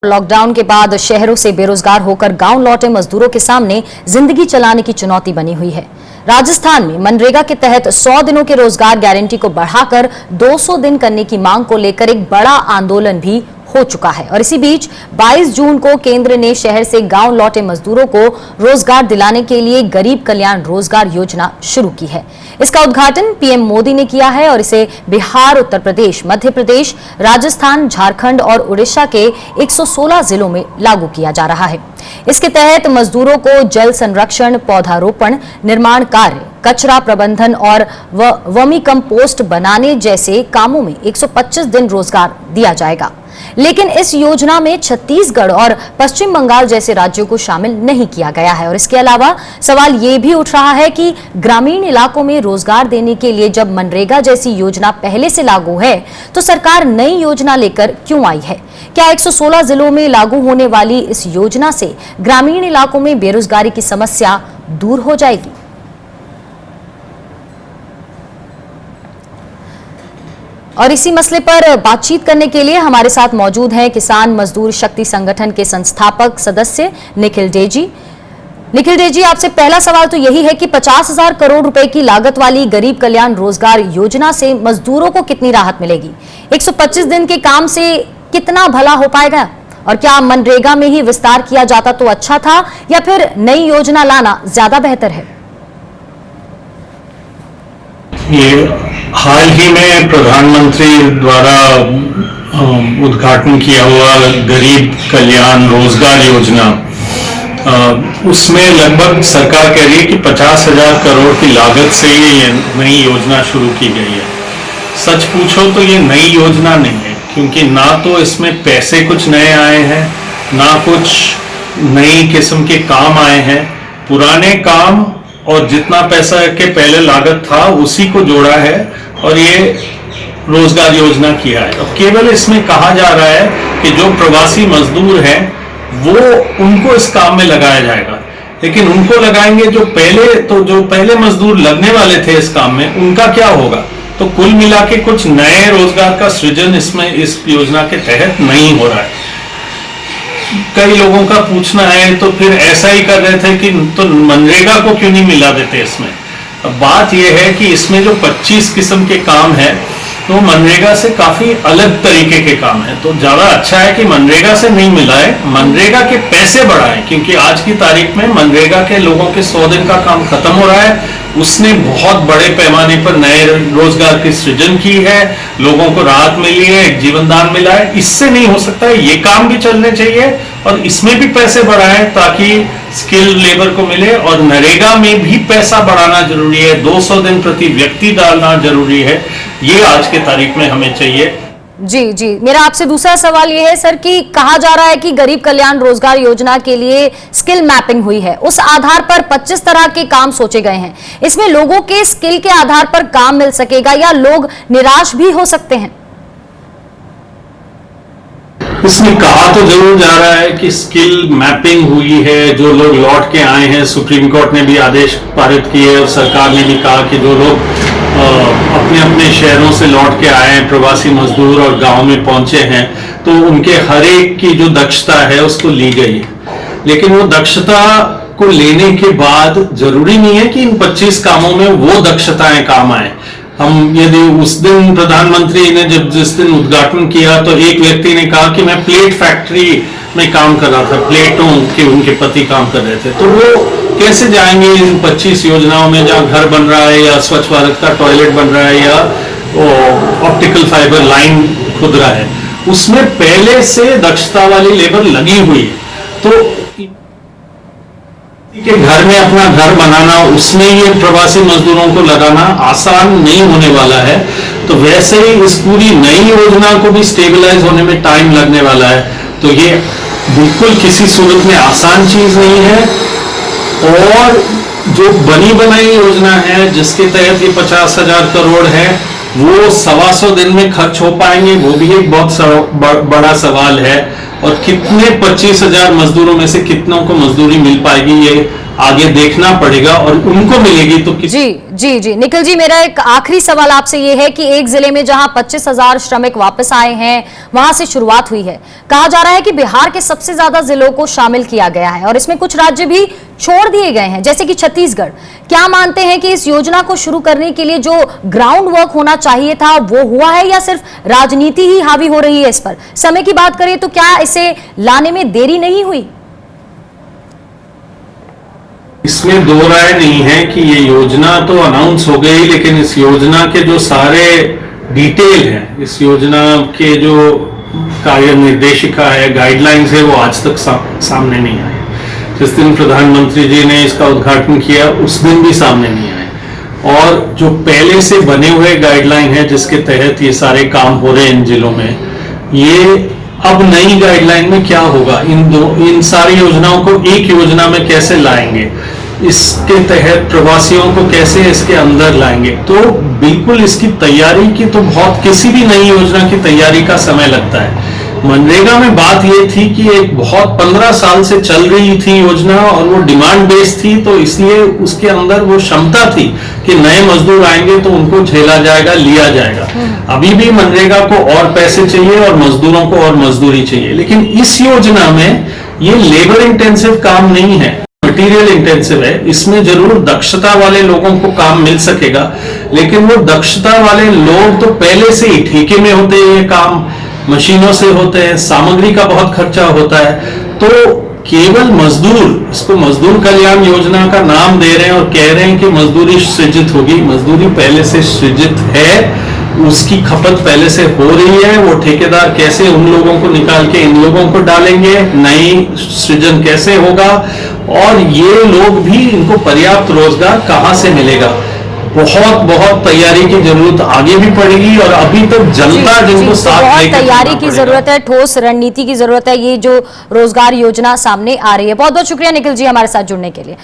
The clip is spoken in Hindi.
लॉकडाउन के बाद शहरों से बेरोजगार होकर गांव लौटे मजदूरों के सामने जिंदगी चलाने की चुनौती बनी हुई है। राजस्थान में मनरेगा के तहत 100 दिनों के रोजगार गारंटी को बढ़ाकर 200 दिन करने की मांग को लेकर एक बड़ा आंदोलन भी हो चुका है और इसी बीच 22 जून को केंद्र ने शहर से गांव लौटे मजदूरों को रोजगार दिलाने के लिए गरीब कल्याण रोजगार योजना शुरू की है। इसका उद्घाटन पीएम मोदी ने किया है और इसे बिहार, उत्तर प्रदेश, मध्य प्रदेश, राजस्थान, झारखंड और उड़ीसा के 116 जिलों में लागू किया जा रहा है। इसके तहत मजदूरों को जल संरक्षण, पौधारोपण, निर्माण कार्य, कचरा प्रबंधन और वर्मी कंपोस्ट बनाने जैसे कामों में 125 दिन रोजगार दिया जाएगा। लेकिन इस योजना में छत्तीसगढ़ और पश्चिम बंगाल जैसे राज्यों को शामिल नहीं किया गया है और इसके अलावा सवाल ये भी उठ रहा है कि ग्रामीण इलाकों में रोजगार देने के लिए जब मनरेगा जैसी योजना पहले से लागू है तो सरकार नई योजना लेकर क्यों आई है? क्या 116 जिलों में लागू होने वाली इस योजना से ग्रामीण इलाकों में बेरोजगारी की समस्या दूर हो जाएगी? और इसी मसले पर बातचीत करने के लिए हमारे साथ मौजूद हैं किसान मजदूर शक्ति संगठन के संस्थापक सदस्य निखिल डेजी। निखिल डेजी, आपसे पहला सवाल तो यही है कि 50,000 करोड़ रुपए की लागत वाली गरीब कल्याण रोजगार योजना से मजदूरों को कितनी राहत मिलेगी? 125 दिन के काम से कितना भला हो पाएगा? और क्या मनरेगा में ही विस्तार किया जाता तो अच्छा था या फिर नई योजना लाना ज्यादा बेहतर है? ये हाल ही में प्रधानमंत्री द्वारा उद्घाटन किया हुआ गरीब कल्याण रोजगार योजना, उसमें लगभग सरकार कह रही है कि 50,000 करोड़ की लागत से ये नई योजना शुरू की गई है। सच पूछो तो ये नई योजना नहीं है, क्योंकि ना तो इसमें पैसे कुछ नए आए हैं, ना कुछ नई किस्म के काम आए हैं। पुराने काम और जितना पैसा के पहले लागत था उसी को जोड़ा है और ये रोजगार योजना किया है। अब केवल इसमें कहा जा रहा है कि जो प्रवासी मजदूर हैं वो उनको इस काम में लगाया जाएगा, लेकिन उनको लगाएंगे जो पहले मजदूर लगने वाले थे इस काम में, उनका क्या होगा? तो कुल मिला के कुछ नए रोजगार का सृजन इसमें इस योजना के तहत नहीं हो रहा है। कई लोगों का पूछना है तो फिर ऐसा ही कर रहे थे कि तो मनरेगा को क्यों नहीं मिला देते इसमें। अब बात यह है कि इसमें जो 25 किस्म के काम है तो मनरेगा से काफी अलग तरीके के काम है, तो ज्यादा अच्छा है कि मनरेगा से नहीं मिलाए, मनरेगा के पैसे बढ़ाएं, क्योंकि आज की तारीख में मनरेगा के लोगों के 100 दिन का काम खत्म हो रहा है। उसने बहुत बड़े पैमाने पर नए रोजगार की सृजन की है, लोगों को राहत मिली है, एक जीवन दान मिला है। इससे नहीं हो सकता है, ये काम भी चलने चाहिए और इसमें भी पैसे बढ़ाएं ताकि स्किल लेबर को मिले। और नरेगा में भी पैसा बढ़ाना जरूरी है, 200 दिन प्रति व्यक्ति डालना जरूरी है, ये आज के तारीख में हमें चाहिए। जी, मेरा आपसे दूसरा सवाल ये है सर कि कहा जा रहा है कि गरीब कल्याण रोजगार योजना के लिए स्किल मैपिंग हुई है, उस आधार पर 25 तरह के काम सोचे गए हैं। इसमें लोगों के स्किल के आधार पर काम मिल सकेगा या लोग निराश भी हो सकते हैं? इसमें कहा तो जरूर जा रहा है कि स्किल मैपिंग हुई है, जो लोग लौट के आए हैं, सुप्रीम कोर्ट ने भी आदेश पारित किए और सरकार ने भी कहा कि जो लोग अपने अपने शहरों से लौट के आए हैं, प्रवासी मजदूर और गांव में पहुंचे हैं, तो उनके हर एक की जो दक्षता है उसको ली गई है। लेकिन वो दक्षता को लेने के बाद जरूरी नहीं है कि इन 25 कामों में वो दक्षताएं काम आए। हम यदि उस दिन प्रधानमंत्री ने जिस दिन उद्घाटन किया तो एक व्यक्ति ने कहा कि मैं प्लेट फैक्ट्री में काम कर रहा था, प्लेटों के उनके पति काम कर रहे थे, तो वो कैसे जाएंगे इन 25 योजनाओं में जहां घर बन रहा है या स्वच्छ भारत का टॉयलेट बन रहा है या ऑप्टिकल फाइबर लाइन खुद रहा है, उसमें पहले से दक्षता वाली लेबर लगी हुई है। तो के घर में अपना घर बनाना, उसमें ये प्रवासी मजदूरों को लगाना आसान नहीं होने वाला है। तो वैसे ही इस पूरी नई योजना को भी स्टेबलाइज होने में टाइम लगने वाला है। तो ये बिल्कुल किसी सूरत में आसान चीज नहीं है और जो बनी बनाई योजना है जिसके तहत ये 50,000 करोड़ है वो 125 दिन में खर्च हो पाएंगे, वो भी एक बहुत बड़ा सवाल है। और कितने 25,000 मजदूरों में से कितनों को मजदूरी मिल पाएगी ये आगे देखना पड़ेगा, और उनको मिलेगी तो जी निखिल जी, मेरा एक आखिरी सवाल आपसे ये है कि एक जिले में जहां 25,000 श्रमिक वापस आए हैं, वहां से शुरुआत हुई है, कहा जा रहा है कि बिहार के सबसे ज्यादा जिलों को शामिल किया गया है और इसमें कुछ राज्य भी छोड़ दिए गए हैं जैसे कि छत्तीसगढ़। क्या मानते हैं कि इस योजना को शुरू करने के लिए जो ग्राउंड वर्क होना चाहिए था वो हुआ है, या सिर्फ राजनीति ही हावी हो रही है इस पर? समय की बात करें तो क्या इसे लाने में देरी नहीं हुई? इसमें दो राय नहीं है कि ये योजना तो अनाउंस हो गई, लेकिन इस योजना के जो सारे डिटेल हैं, इस योजना के जो कार्य निर्देशिका है, गाइडलाइंस है, वो आज तक सामने नहीं आए। जिस दिन प्रधानमंत्री जी ने इसका उद्घाटन किया उस दिन भी सामने नहीं आए। और जो पहले से बने हुए गाइडलाइन है जिसके तहत ये सारे काम हो रहे हैं इन जिलों में, ये अब नई गाइडलाइन में क्या होगा, इन सारी योजनाओं को एक योजना में कैसे लाएंगे, इसके तहत प्रवासियों को कैसे इसके अंदर लाएंगे, तो बिल्कुल इसकी तैयारी की तो बहुत, किसी भी नई योजना की तैयारी का समय लगता है। मनरेगा में बात ये थी कि एक बहुत 15 साल से चल रही थी योजना और वो डिमांड बेस्ड थी, तो इसलिए उसके अंदर वो क्षमता थी कि नए मजदूर आएंगे तो उनको झेला जाएगा, लिया जाएगा। अभी भी मनरेगा को और पैसे चाहिए और मजदूरों को और मजदूरी चाहिए, लेकिन इस योजना में ये लेबर इंटेंसिव काम नहीं है, मटीरियल इंटेंसिव है। इसमें जरूर दक्षता वाले लोगों को काम मिल सकेगा, लेकिन वो दक्षता वाले लोग तो पहले से ही ठेके में होते हैं, ये काम मशीनों से होते हैं, सामग्री का बहुत खर्चा होता है। तो केवल मजदूर, इसको मजदूर कल्याण योजना का नाम दे रहे हैं और कह रहे हैं कि मजदूरी सृजित होगी। मजदूरी पहले से सृजित है, उसकी खपत पहले से हो रही है। वो ठेकेदार कैसे उन लोगों को निकाल के इन लोगों को डालेंगे, नई सृजन कैसे होगा, और ये लोग भी, इनको पर्याप्त रोजगार कहां से मिलेगा। बहुत तैयारी की जरूरत आगे भी पड़ेगी, और अभी तक जनता जिनको साथ बहुत तैयारी की जरूरत है, ठोस रणनीति की जरूरत है, ये जो रोजगार योजना सामने आ रही है। बहुत बहुत शुक्रिया निखिल जी हमारे साथ जुड़ने के लिए।